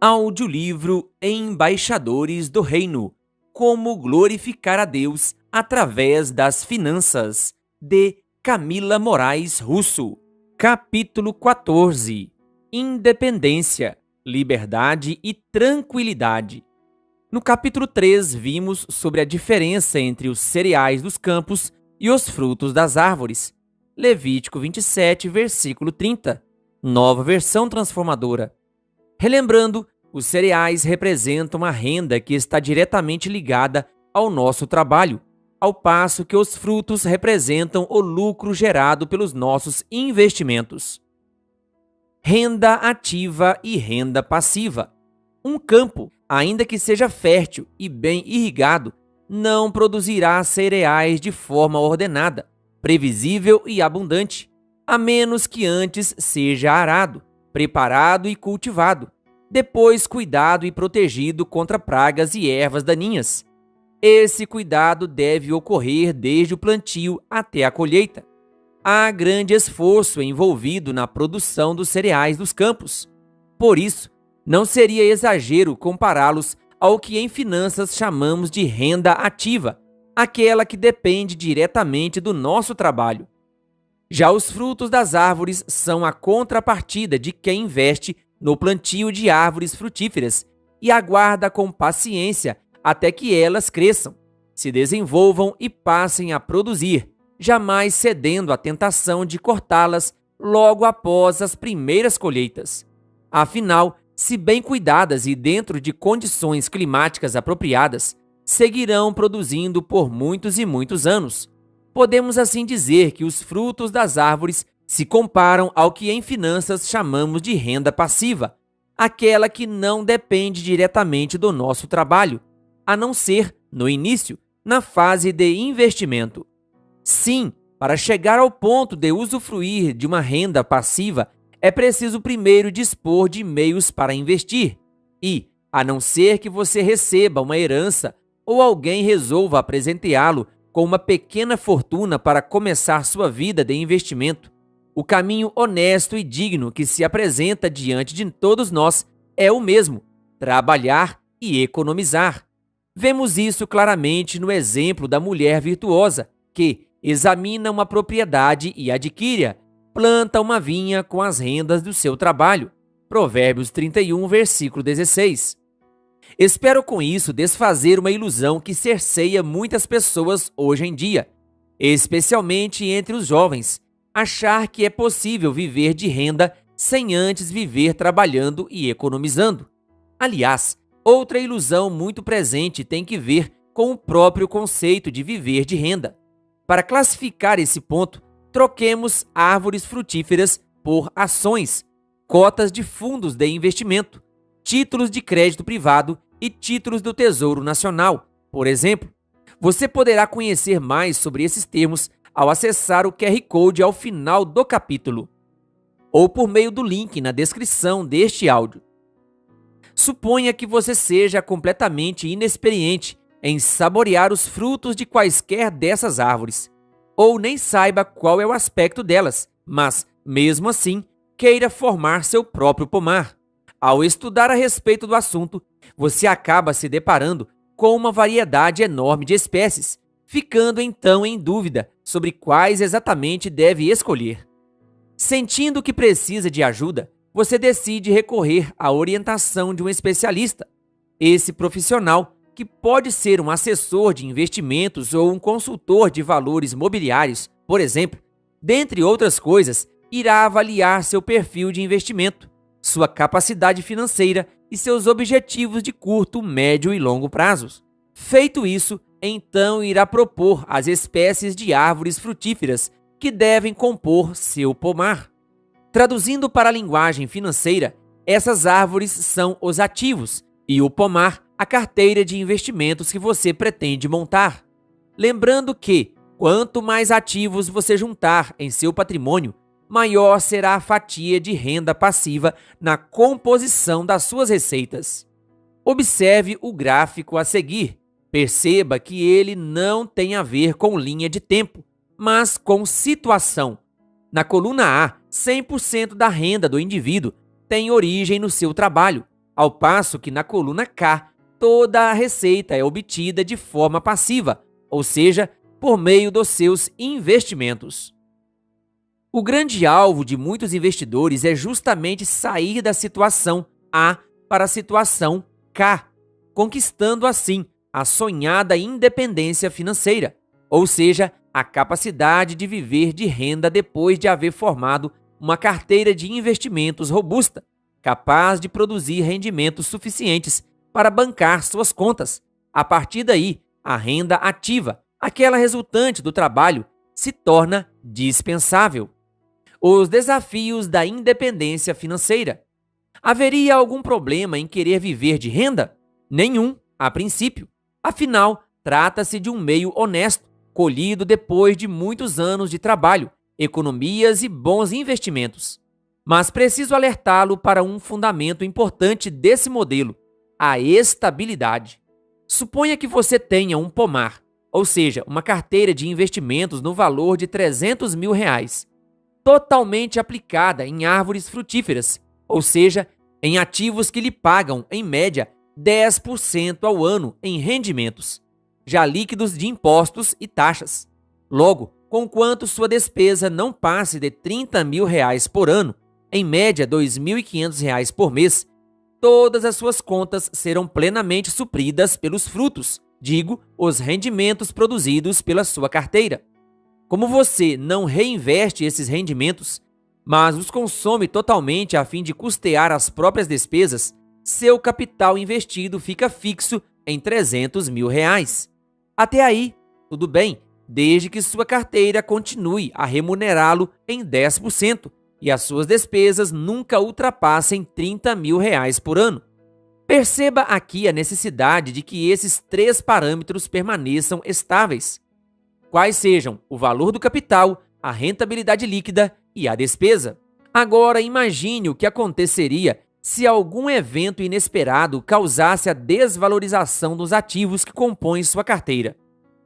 Audiolivro Embaixadores do Reino: Como glorificar a Deus através das finanças, de Camila Moraes Russo. Capítulo 14: Independência, Liberdade e Tranquilidade. No capítulo 3, vimos sobre a diferença entre os cereais dos campos e os frutos das árvores. Levítico 27, versículo 30, Nova Versão Transformadora. Relembrando, os cereais representam a renda que está diretamente ligada ao nosso trabalho, ao passo que os frutos representam o lucro gerado pelos nossos investimentos. Renda ativa e renda passiva. Um campo, ainda que seja fértil e bem irrigado, não produzirá cereais de forma ordenada, previsível e abundante, a menos que antes seja arado, preparado e cultivado, depois cuidado e protegido contra pragas e ervas daninhas. Esse cuidado deve ocorrer desde o plantio até a colheita. Há grande esforço envolvido na produção dos cereais dos campos. Por isso, não seria exagero compará-los ao que em finanças chamamos de renda ativa, aquela que depende diretamente do nosso trabalho. Já os frutos das árvores são a contrapartida de quem investe no plantio de árvores frutíferas e aguarda com paciência até que elas cresçam, se desenvolvam e passem a produzir, jamais cedendo à tentação de cortá-las logo após as primeiras colheitas. Afinal, se bem cuidadas e dentro de condições climáticas apropriadas, seguirão produzindo por muitos e muitos anos. Podemos assim dizer que os frutos das árvores se comparam ao que em finanças chamamos de renda passiva, aquela que não depende diretamente do nosso trabalho, a não ser, no início, na fase de investimento. Sim, para chegar ao ponto de usufruir de uma renda passiva, é preciso primeiro dispor de meios para investir e, a não ser que você receba uma herança ou alguém resolva presenteá-lo com uma pequena fortuna para começar sua vida de investimento, o caminho honesto e digno que se apresenta diante de todos nós é o mesmo: trabalhar e economizar. Vemos isso claramente no exemplo da mulher virtuosa, que examina uma propriedade e adquire-a, planta uma vinha com as rendas do seu trabalho. Provérbios 31, versículo 16. Espero com isso desfazer uma ilusão que cerceia muitas pessoas hoje em dia, especialmente entre os jovens: achar que é possível viver de renda sem antes viver trabalhando e economizando. Aliás, outra ilusão muito presente tem que ver com o próprio conceito de viver de renda. Para classificar esse ponto, troquemos árvores frutíferas por ações, cotas de fundos de investimento, títulos de crédito privado e títulos do Tesouro Nacional, por exemplo. Você poderá conhecer mais sobre esses termos ao acessar o QR Code ao final do capítulo, ou por meio do link na descrição deste áudio. Suponha que você seja completamente inexperiente em saborear os frutos de quaisquer dessas árvores, ou nem saiba qual é o aspecto delas, mas, mesmo assim, queira formar seu próprio pomar. Ao estudar a respeito do assunto, você acaba se deparando com uma variedade enorme de espécies, ficando então em dúvida sobre quais exatamente deve escolher. Sentindo que precisa de ajuda, você decide recorrer à orientação de um especialista. Esse profissional, que pode ser um assessor de investimentos ou um consultor de valores mobiliários, por exemplo, dentre outras coisas, irá avaliar seu perfil de investimento, sua capacidade financeira e seus objetivos de curto, médio e longo prazos. Feito isso, então irá propor as espécies de árvores frutíferas que devem compor seu pomar. Traduzindo para a linguagem financeira, essas árvores são os ativos e o pomar a carteira de investimentos que você pretende montar. Lembrando que, quanto mais ativos você juntar em seu patrimônio, maior será a fatia de renda passiva na composição das suas receitas. Observe o gráfico a seguir. Perceba que ele não tem a ver com linha de tempo, mas com situação. Na coluna A, 100% da renda do indivíduo tem origem no seu trabalho. ao passo que na coluna K, toda a receita é obtida de forma passiva, ou seja, por meio dos seus investimentos. O grande alvo de muitos investidores é justamente sair da situação A para a situação K, conquistando assim a sonhada independência financeira, ou seja, a capacidade de viver de renda depois de haver formado uma carteira de investimentos robusta, capaz de produzir rendimentos suficientes para bancar suas contas. A partir daí, a renda ativa, aquela resultante do trabalho, se torna dispensável. Os desafios da independência financeira. Haveria algum problema em querer viver de renda? Nenhum, a princípio. Afinal, trata-se de um meio honesto, colhido depois de muitos anos de trabalho, economias e bons investimentos. Mas preciso alertá-lo para um fundamento importante desse modelo: a estabilidade. Suponha que você tenha um pomar, ou seja, uma carteira de investimentos no valor de R$300 mil, totalmente aplicada em árvores frutíferas, ou seja, em ativos que lhe pagam, em média, 10% ao ano em rendimentos, já líquidos de impostos e taxas. Logo, conquanto sua despesa não passe de R$30 mil por ano, em média R$ 2.500 por mês, todas as suas contas serão plenamente supridas pelos frutos, digo, os rendimentos produzidos pela sua carteira. Como você não reinveste esses rendimentos, mas os consome totalmente a fim de custear as próprias despesas, seu capital investido fica fixo em R$300 mil. Até aí, tudo bem, desde que sua carteira continue a remunerá-lo em 10% e as suas despesas nunca ultrapassem R$30 mil por ano. Perceba aqui a necessidade de que esses 3 parâmetros permaneçam estáveis, quais sejam o valor do capital, a rentabilidade líquida e a despesa. Agora imagine o que aconteceria se algum evento inesperado causasse a desvalorização dos ativos que compõem sua carteira.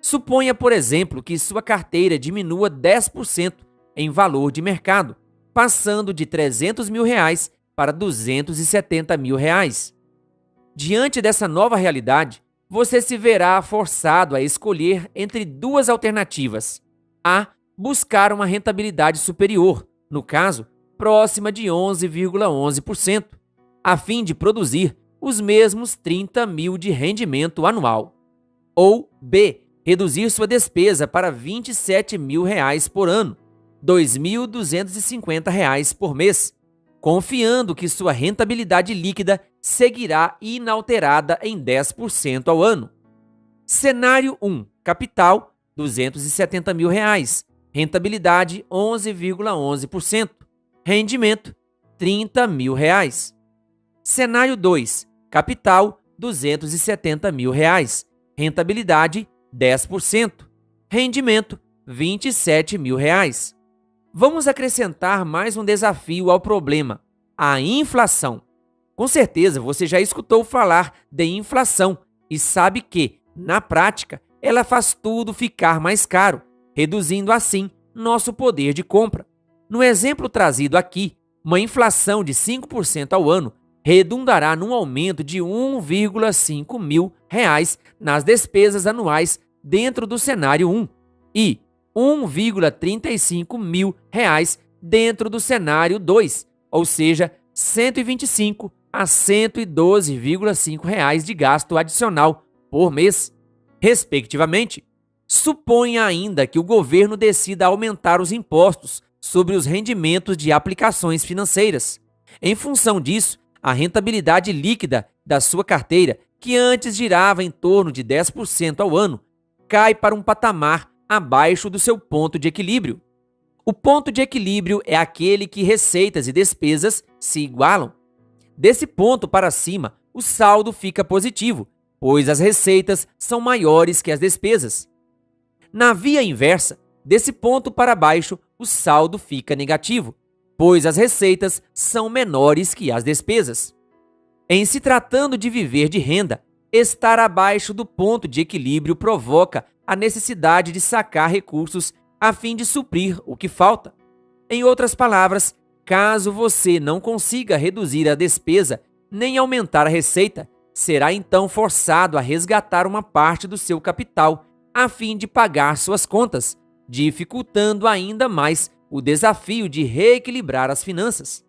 Suponha, por exemplo, que sua carteira diminua 10% em valor de mercado, passando de R$300 mil para R$270 mil. Diante dessa nova realidade, você se verá forçado a escolher entre 2 alternativas. A. Buscar uma rentabilidade superior, no caso, próxima de 11,11%, a fim de produzir os mesmos R$30 mil de rendimento anual. Ou B. Reduzir sua despesa para R$27 mil por ano, R$2.250 por mês, confiando que sua rentabilidade líquida seguirá inalterada em 10% ao ano. Cenário 1. Capital, R$270 mil. Rentabilidade, 11,11%. Rendimento, R$30 mil. Cenário 2. Capital, R$270 mil. Rentabilidade, 10%. Rendimento, R$27 mil. Vamos acrescentar mais um desafio ao problema: a inflação. Com certeza você já escutou falar de inflação e sabe que, na prática, ela faz tudo ficar mais caro, reduzindo assim nosso poder de compra. No exemplo trazido aqui, uma inflação de 5% ao ano redundará num aumento de R$1,5 mil nas despesas anuais dentro do cenário 1 e R$1,35 mil dentro do cenário 2, ou seja, R$125 a R$112,5 de gasto adicional por mês, respectivamente. Suponha ainda que o governo decida aumentar os impostos sobre os rendimentos de aplicações financeiras. Em função disso, a rentabilidade líquida da sua carteira, que antes girava em torno de 10% ao ano, cai para um patamar abaixo do seu ponto de equilíbrio. O ponto de equilíbrio é aquele que receitas e despesas se igualam. Desse ponto para cima, o saldo fica positivo, pois as receitas são maiores que as despesas. Na via inversa, desse ponto para baixo, o saldo fica negativo, pois as receitas são menores que as despesas. Em se tratando de viver de renda, estar abaixo do ponto de equilíbrio provoca a necessidade de sacar recursos a fim de suprir o que falta. Em outras palavras, caso você não consiga reduzir a despesa nem aumentar a receita, será então forçado a resgatar uma parte do seu capital a fim de pagar suas contas, dificultando ainda mais o desafio de reequilibrar as finanças.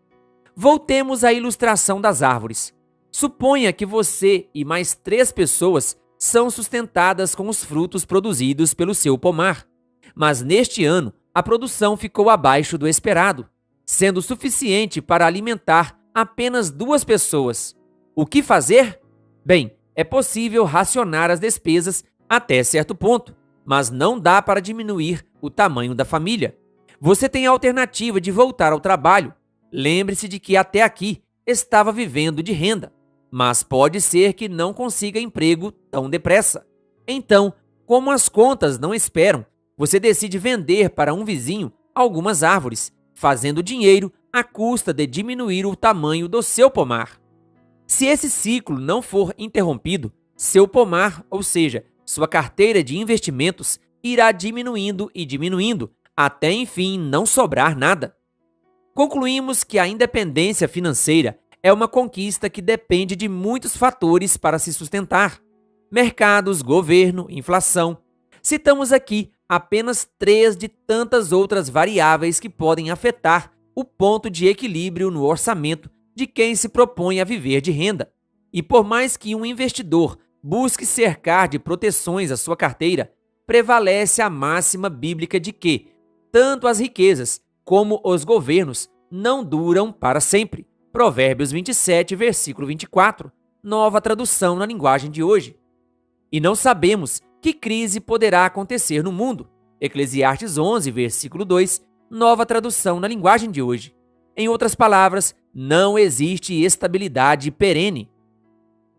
Voltemos à ilustração das árvores. Suponha que você e mais 3 pessoas são sustentadas com os frutos produzidos pelo seu pomar, mas neste ano a produção ficou abaixo do esperado, sendo suficiente para alimentar apenas 2 pessoas. O que fazer? Bem, é possível racionar as despesas até certo ponto, mas não dá para diminuir o tamanho da família. Você tem a alternativa de voltar ao trabalho. Lembre-se de que até aqui estava vivendo de renda, mas pode ser que não consiga emprego tão depressa. Então, como as contas não esperam, você decide vender para um vizinho algumas árvores, fazendo dinheiro à custa de diminuir o tamanho do seu pomar. Se esse ciclo não for interrompido, seu pomar, ou seja, sua carteira de investimentos, irá diminuindo e diminuindo, até enfim não sobrar nada. Concluímos que a independência financeira é uma conquista que depende de muitos fatores para se sustentar: mercados, governo, inflação. Citamos aqui apenas 3 de tantas outras variáveis que podem afetar o ponto de equilíbrio no orçamento de quem se propõe a viver de renda. E por mais que um investidor busque cercar de proteções a sua carteira, prevalece a máxima bíblica de que tanto as riquezas como os governos não duram para sempre. Provérbios 27, versículo 24, nova tradução na linguagem de hoje. E não sabemos que crise poderá acontecer no mundo. Eclesiastes 11, versículo 2, nova tradução na linguagem de hoje. Em outras palavras, não existe estabilidade perene.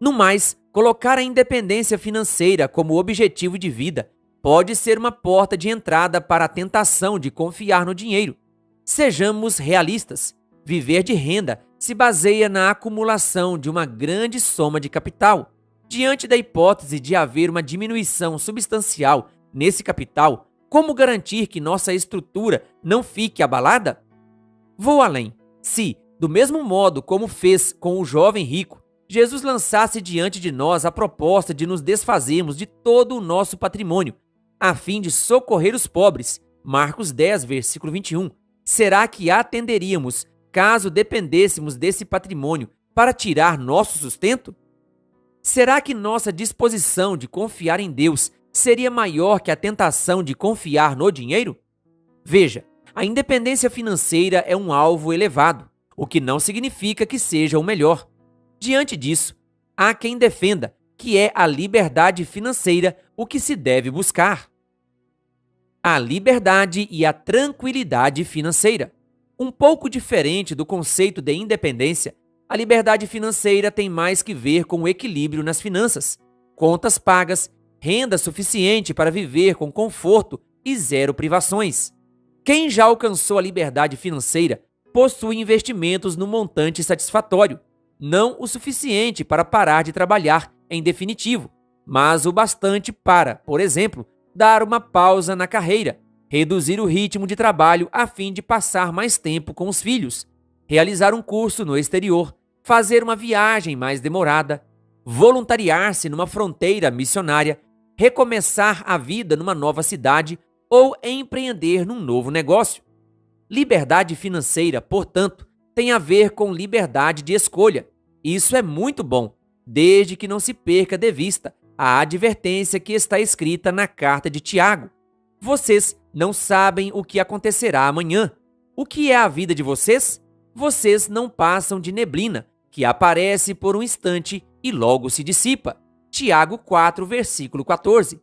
No mais, colocar a independência financeira como objetivo de vida pode ser uma porta de entrada para a tentação de confiar no dinheiro. Sejamos realistas. Viver de renda se baseia na acumulação de uma grande soma de capital. Diante da hipótese de haver uma diminuição substancial nesse capital, como garantir que nossa estrutura não fique abalada? Vou além. Se, do mesmo modo como fez com o jovem rico, Jesus lançasse diante de nós a proposta de nos desfazermos de todo o nosso patrimônio, a fim de socorrer os pobres, Marcos 10, versículo 21, será que atenderíamos caso dependêssemos desse patrimônio para tirar nosso sustento? Será que nossa disposição de confiar em Deus seria maior que a tentação de confiar no dinheiro? Veja, a independência financeira é um alvo elevado, o que não significa que seja o melhor. Diante disso, há quem defenda que é a liberdade financeira o que se deve buscar. A liberdade e a tranquilidade financeira. Um pouco diferente do conceito de independência, a liberdade financeira tem mais que ver com o equilíbrio nas finanças, contas pagas, renda suficiente para viver com conforto e zero privações. Quem já alcançou a liberdade financeira possui investimentos no montante satisfatório, não o suficiente para parar de trabalhar em definitivo, mas o bastante para, por exemplo, dar uma pausa na carreira, reduzir o ritmo de trabalho a fim de passar mais tempo com os filhos, realizar um curso no exterior, fazer uma viagem mais demorada, voluntariar-se numa fronteira missionária, recomeçar a vida numa nova cidade ou empreender num novo negócio. Liberdade financeira, portanto, tem a ver com liberdade de escolha. Isso é muito bom, desde que não se perca de vista a advertência que está escrita na carta de Tiago. Vocês não sabem o que acontecerá amanhã. O que é a vida de vocês? Vocês não passam de neblina, que aparece por um instante e logo se dissipa. Tiago 4, versículo 14.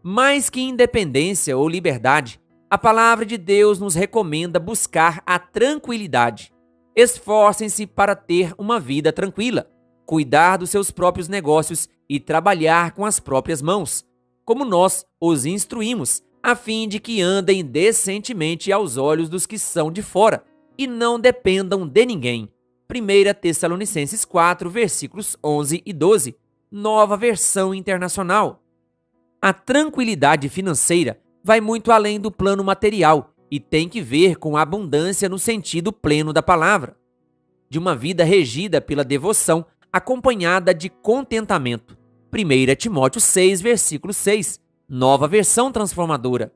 Mais que independência ou liberdade, a palavra de Deus nos recomenda buscar a tranquilidade. Esforcem-se para ter uma vida tranquila, cuidar dos seus próprios negócios e trabalhar com as próprias mãos, como nós os instruímos, a fim de que andem decentemente aos olhos dos que são de fora e não dependam de ninguém. 1 Tessalonicenses 4, versículos 11 e 12, nova versão internacional. A tranquilidade financeira vai muito além do plano material e tem que ver com a abundância no sentido pleno da palavra. De uma vida regida pela devoção acompanhada de contentamento. 1 Timóteo 6, versículo 6, Nova Versão Transformadora.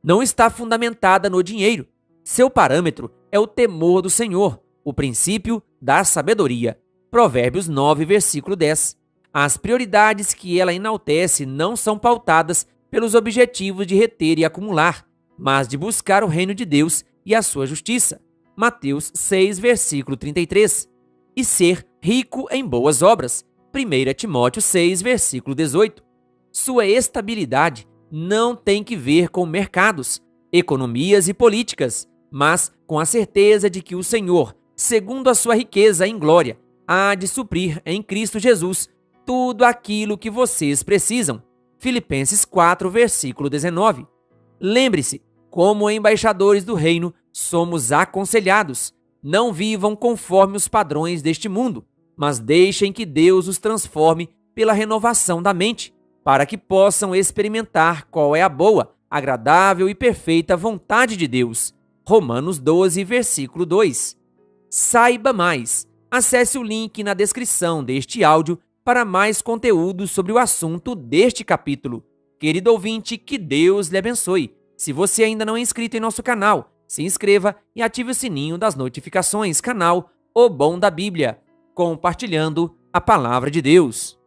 Não está fundamentada no dinheiro. Seu parâmetro é o temor do Senhor, o princípio da sabedoria. Provérbios 9, versículo 10. As prioridades que ela enaltece não são pautadas pelos objetivos de reter e acumular, mas de buscar o reino de Deus e a sua justiça. Mateus 6, versículo 33. E ser rico em boas obras. 1 Timóteo 6, versículo 18. Sua estabilidade não tem que ver com mercados, economias e políticas, mas com a certeza de que o Senhor, segundo a sua riqueza em glória, há de suprir em Cristo Jesus tudo aquilo que vocês precisam. Filipenses 4, versículo 19. Lembre-se, como embaixadores do reino, somos aconselhados: não vivam conforme os padrões deste mundo, mas deixem que Deus os transforme pela renovação da mente, para que possam experimentar qual é a boa, agradável e perfeita vontade de Deus. Romanos 12, versículo 2. Saiba mais. Acesse o link na descrição deste áudio para mais conteúdo sobre o assunto deste capítulo. Querido ouvinte, que Deus lhe abençoe. Se você ainda não é inscrito em nosso canal, se inscreva e ative o sininho das notificações. Canal O Bom da Bíblia, compartilhando a Palavra de Deus.